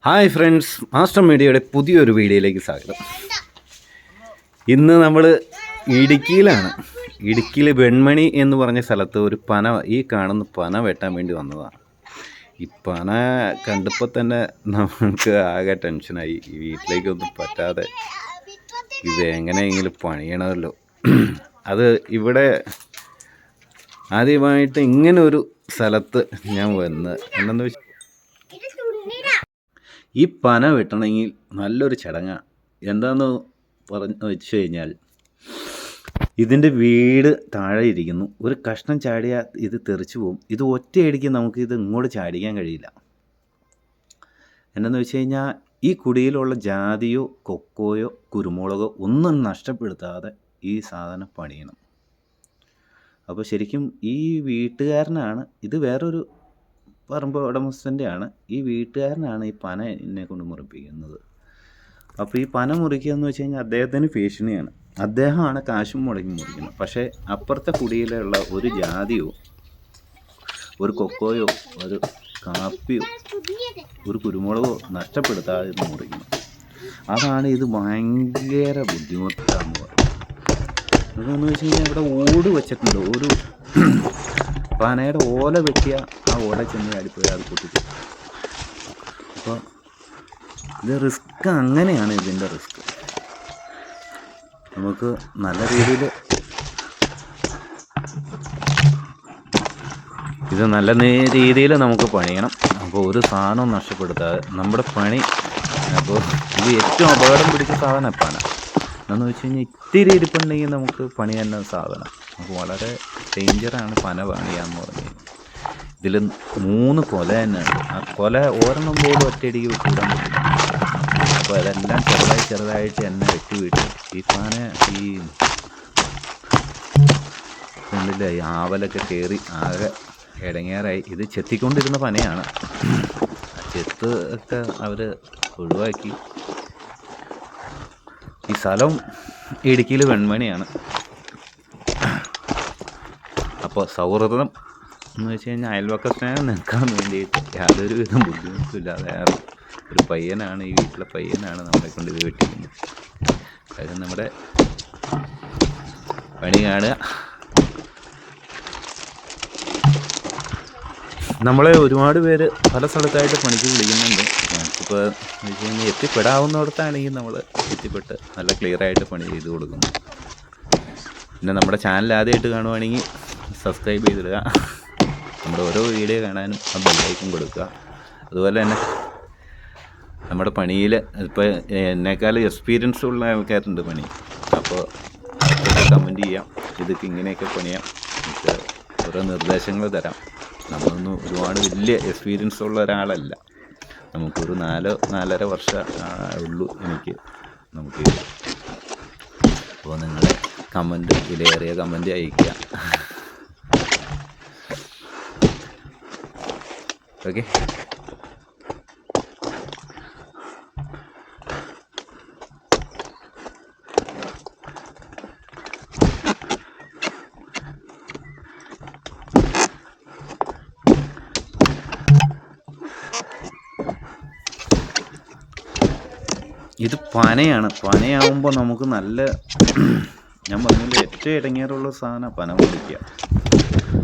Hi friends, master മീഡിയയുടെ പുതിയൊരു വീഡിയോയിലേക്ക് സ്വാഗതം. ഇന്ന് നമ്മൾ ഇടുക്കിയിലാണ്. ഇടുക്കിയിൽ വെൺമണി എന്ന് പറഞ്ഞ സ്ഥലത്ത് ഒരു പന, ഈ കാണുന്ന പന വെട്ടാൻ വേണ്ടി വന്നതാണ്. ഈ പന കണ്ടപ്പോൾ തന്നെ നമുക്ക് ആകെ ടെൻഷനായി. ഈ വീട്ടിലേക്കൊന്നും പറ്റാതെ ഇത് എങ്ങനെയെങ്കിലും പണിയണമല്ലോ. അത് ഇവിടെ ആദ്യമായിട്ട് ഇങ്ങനെ ഒരു സ്ഥലത്ത് ഞാൻ വന്ന് എന്നു വെച്ചാൽ ഈ പന വെട്ടണമെങ്കിൽ നല്ലൊരു ചടങ്ങാണ്. എന്താണെന്ന് വെച്ച് കഴിഞ്ഞാൽ, ഇതിൻ്റെ വീട് താഴെ ഇരിക്കുന്നു. ഒരു കഷ്ണം ചാടിയാൽ ഇത് തെറിച്ചു പോകും. ഇത് ഒറ്റയടിക്ക് നമുക്ക് ഇത് ഇങ്ങോട്ട് ചാടിക്കാൻ കഴിയില്ല. എന്താണെന്ന് വെച്ച് കഴിഞ്ഞാൽ, ഈ കുടിയിലുള്ള ജാതിയോ കൊക്കോയോ കുരുമുളകോ ഒന്നും നഷ്ടപ്പെടുത്താതെ ഈ സാധനം പണിയണം. അപ്പോൾ ശരിക്കും ഈ വീട്ടുകാരനാണ്, ഇത് വേറൊരു പറമ്പ് ഉടമസ്ഥൻ്റെയാണ്. ഈ വീട്ടുകാരനാണ് ഈ പന എന്നെ കൊണ്ട് മുറിപ്പിക്കുന്നത്. അപ്പോൾ ഈ പന മുറിക്കുക എന്ന് വെച്ച് കഴിഞ്ഞാൽ അദ്ദേഹത്തിന് ഭീഷണിയാണ്. അദ്ദേഹമാണ് കാശും മുടങ്ങി മുറിക്കുന്നത്. പക്ഷേ അപ്പുറത്തെ കുടിയിലുള്ള ഒരു ജാതിയോ ഒരു കൊക്കോയോ ഒരു കാപ്പിയോ ഒരു കുരുമുളകോ നഷ്ടപ്പെടുത്താതെ മുറിക്കണം. അതാണ് ഇത് ഭയങ്കര ബുദ്ധിമുട്ടാണെന്ന് പറയുന്നത്. അതെന്ന് വെച്ച് കഴിഞ്ഞാൽ ഇവിടെ ഓട് വെച്ചിട്ടുണ്ട്. ഒരു പനയുടെ ഓല വെട്ടിയ ആ ഓല ചെന്ന് ചാടിപ്പോയി അത് പൊട്ടിച്ചു. അപ്പോൾ ഇത് റിസ്ക്, അങ്ങനെയാണ് ഇതിൻ്റെ റിസ്ക്. നമുക്ക് നല്ല രീതിയിൽ നമുക്ക് പണിയണം. അപ്പോൾ ഒരു സാധനവും നഷ്ടപ്പെടുത്താതെ നമ്മുടെ പണി. അപ്പോൾ ഇത് ഏറ്റവും അപകടം പിടിച്ച സാധനം പന. എന്ന് വെച്ച് കഴിഞ്ഞാൽ ഇത്തിരി ഇരിപ്പുണ്ടെങ്കിൽ നമുക്ക് പണി തന്നെ സാധനം. നമുക്ക് വളരെ ഡേഞ്ചറാണ് പന പണിയാന്ന് പറഞ്ഞു. ഇതിൽ 3 കൊല തന്നെയാണ്. ആ കൊല ഒരെണ്ണം പോലും ഒറ്റയടിക്ക് വെട്ടിവിടാൻ പറ്റില്ല. അപ്പോൾ അതെല്ലാം ചെറുതായിട്ട് എന്നെ വെട്ടി ഈ പന ഈ കണ്ടില്ലേ, ഈ ആവലൊക്കെ കയറി ആകെ ഇടങ്ങേറായി. ഇത് ചെത്തിക്കൊണ്ടിരുന്ന പനയാണ്. ചെത്ത് ഒക്കെ അവർ ഒഴിവാക്കി. ഈ സ്ഥലം ഇടുക്കിയിൽ വെൺമണിയാണ്. അപ്പോൾ സൗഹൃദം എന്ന് വെച്ച് കഴിഞ്ഞാൽ അയൽവക്ക സ്നേഹം നിൽക്കാൻ വേണ്ടിയിട്ട് യാതൊരു വിധം ബുദ്ധിമുട്ടില്ലാതെ ഒരു പയ്യനാണ്, ഈ വീട്ടിലെ പയ്യനാണ് നമ്മളെ കൊണ്ട് ഇത് വെട്ടിക്കുന്നത്. അതായത് നമ്മുടെ പണി കാണുക. നമ്മളെ ഒരുപാട് പേര് പല സ്ഥലത്തായിട്ട് പണിക്ക് വിളിക്കുന്നുണ്ട്. നമുക്കിപ്പോൾ എന്ന് വെച്ച് കഴിഞ്ഞാൽ എത്തിപ്പെടാവുന്നിടത്താണെങ്കിൽ നമ്മൾ എത്തിപ്പെട്ട് നല്ല ക്ലിയറായിട്ട് പണി ചെയ്ത് കൊടുക്കുന്നു. പിന്നെ നമ്മുടെ ചാനൽ ആദ്യമായിട്ട് കാണുവാണെങ്കിൽ സബ്സ്ക്രൈബ് ചെയ്തിടുക. നമ്മുടെ ഓരോ വീഡിയോ കാണാനും ആ ബെല്ലൈക്കൺ കൊടുക്കുക. അതുപോലെ തന്നെ നമ്മുടെ പണിയിൽ ഇപ്പോൾ എന്നെക്കാളും എക്സ്പീരിയൻസ് ഉള്ള ആൾക്കാരുണ്ട് പണി. അപ്പോൾ അതൊക്കെ കമൻറ്റ് ചെയ്യാം. ഇതൊക്കെ ഇങ്ങനെയൊക്കെ പണിയാം, നമുക്ക് ഓരോ നിർദ്ദേശങ്ങൾ തരാം. നമ്മളൊന്നും ഒരുപാട് വലിയ എക്സ്പീരിയൻസ് ഉള്ള ഒരാളല്ല. നമുക്കൊരു 4-4.5 വർഷം ഉള്ളൂ നമുക്ക്. അപ്പോൾ നിങ്ങളുടെ കമൻറ്റ്, വിലയേറിയ കമൻറ്റ് അയയ്ക്കുക. ഓക്കെ. ഇത് പനയാവുമ്പോൾ നമുക്ക് നല്ല, ഞാൻ പറഞ്ഞില്ല, ഏറ്റവും ഇടങ്ങേറുള്ള സാധനം പന മുറിക്കുക.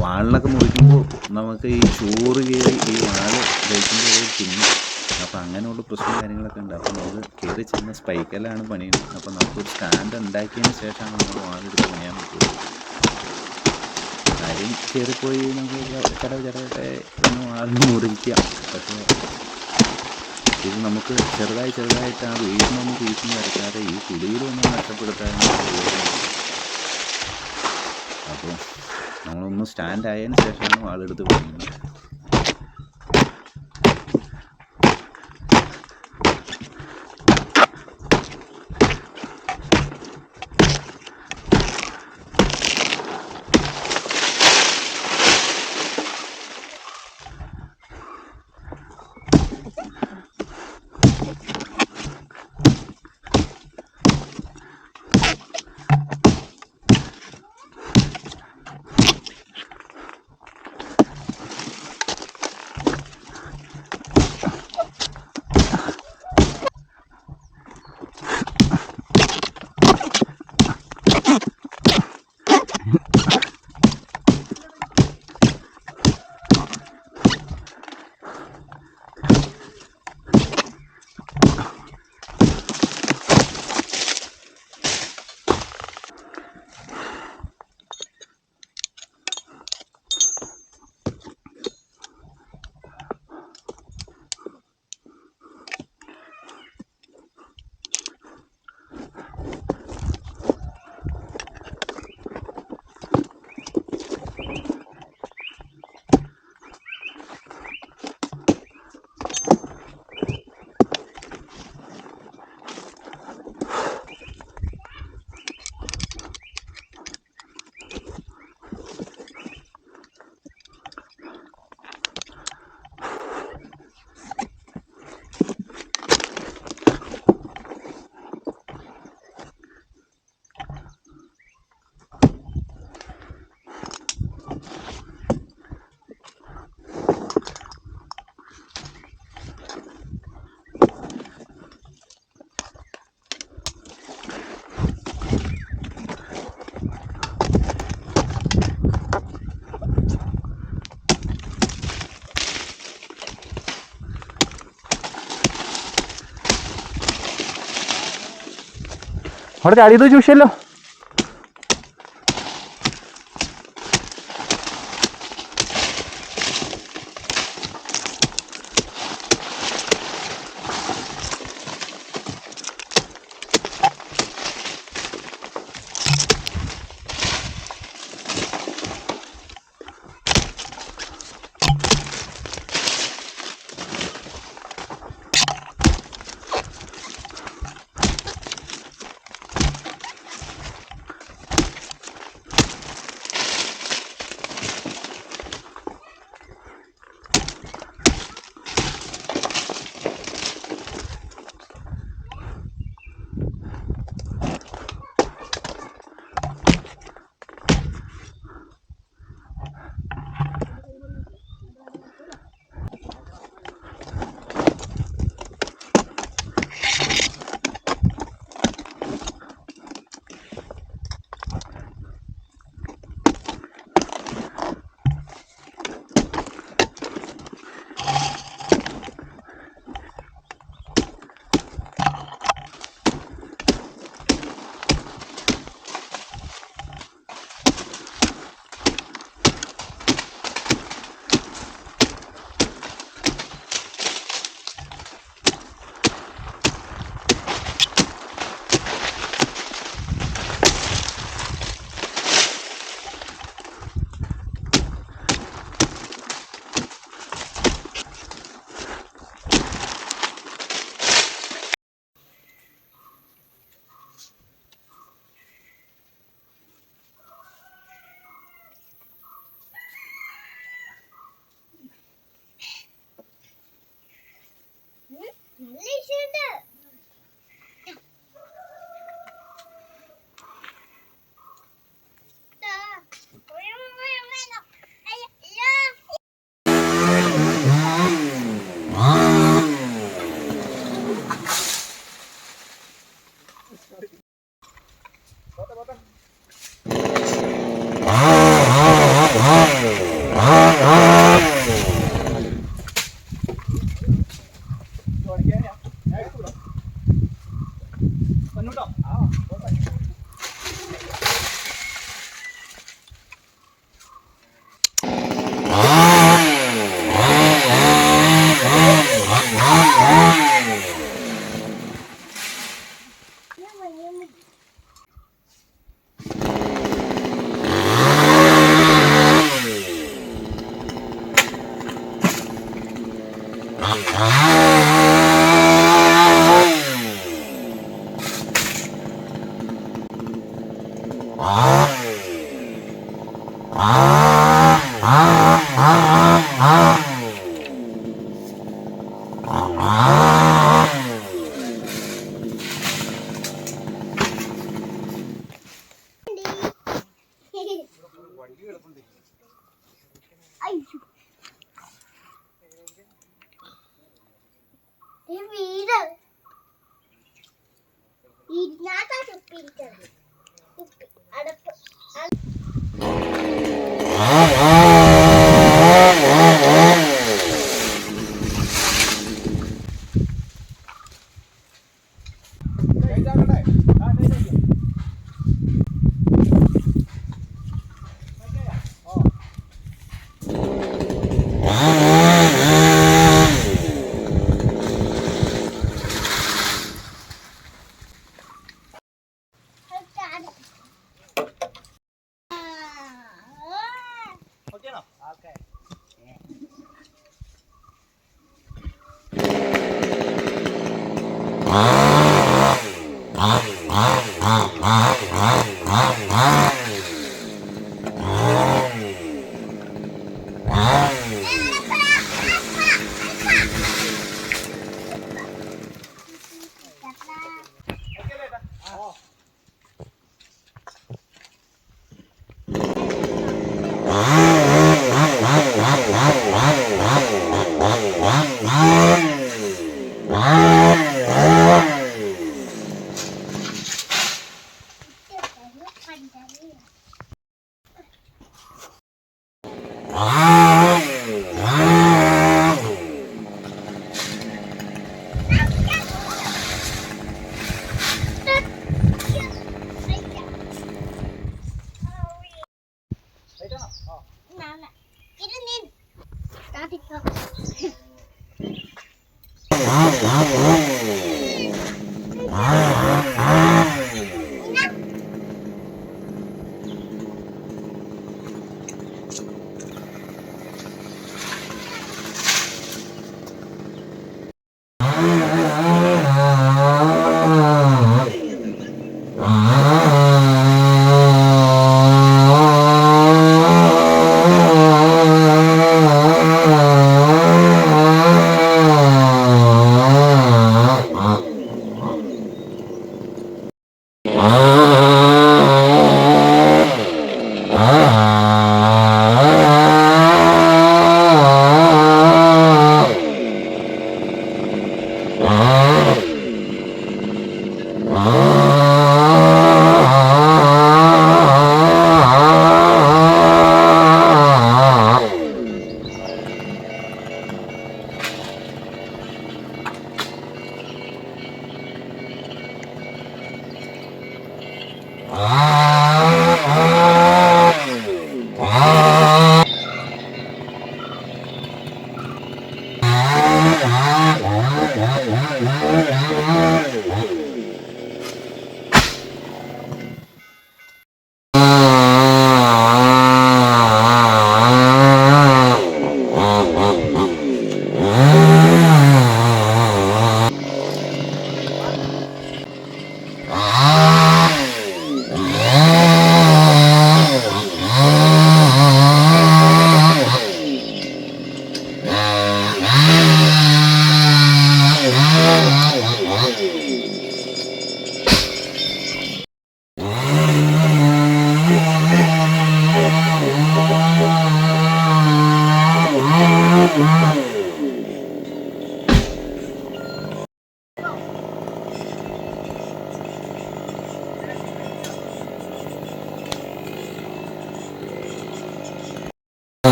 വാളിനൊക്കെ മുറിക്കുമ്പോൾ നമുക്ക് ഈ ചോറ് കയറി ഈ വാല് കഴിക്കുമ്പോൾ തിന്നും. അപ്പോൾ അങ്ങനെയുള്ള പ്രശ്നം കാര്യങ്ങളൊക്കെ ഉണ്ട്. അപ്പോൾ നമുക്ക് കയറി ചെന്ന സ്പൈക്കലാണ് പണിയുന്നത്. അപ്പോൾ നമുക്കൊരു സ്റ്റാൻഡ് ഉണ്ടാക്കിയതിന് ശേഷമാണ് നമ്മൾ വാലെടുത്ത് പണിയാൻ പറ്റുള്ളൂ. കാര്യം കയറിപ്പോയി നമുക്ക് ചടവട്ടെ എന്ന് വാലിന് മുറിക്കാം. പക്ഷേ ഇത് നമുക്ക് ചെറുതായിട്ട് ആ വീടിനൊന്നും വീട്ടിൽ വരയ്ക്കാതെ ഈ കുടിയിലൊന്നും നഷ്ടപ്പെടുത്താനും. അപ്പോൾ നമ്മളൊന്ന് സ്റ്റാൻഡ് ആയതിന് ശേഷമാണ് വാളെടുത്ത് പോകുന്നത്. അവിടെ ചാടിയത് ചൂഷല്ലോ.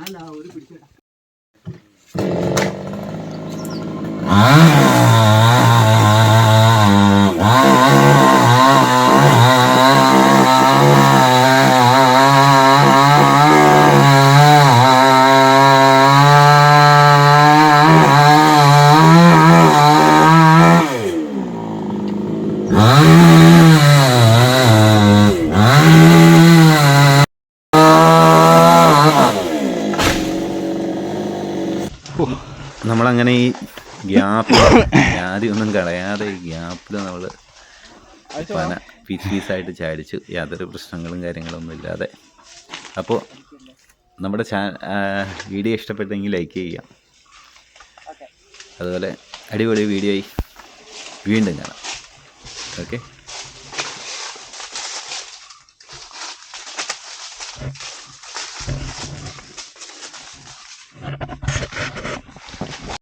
അല്ല ഒരു പിടിച്ചേട്ടാ നമ്മളങ്ങനെ ഈ ഗ്യാപ്പിൽ ജാതിയൊന്നും കളയാതെ ഈ ഗ്യാപ്പിൽ നമ്മൾ പന പീസായിട്ട് ചാടിച്ചു, യാതൊരു പ്രശ്നങ്ങളും കാര്യങ്ങളൊന്നും ഇല്ലാതെ. അപ്പോൾ നമ്മുടെ വീഡിയോ ഇഷ്ടപ്പെട്ടെങ്കിൽ ലൈക്ക് ചെയ്യുക. അതുപോലെ അടിപൊളി വീഡിയോ ആയി വീണ്ടും കാണാം. ഓക്കെ.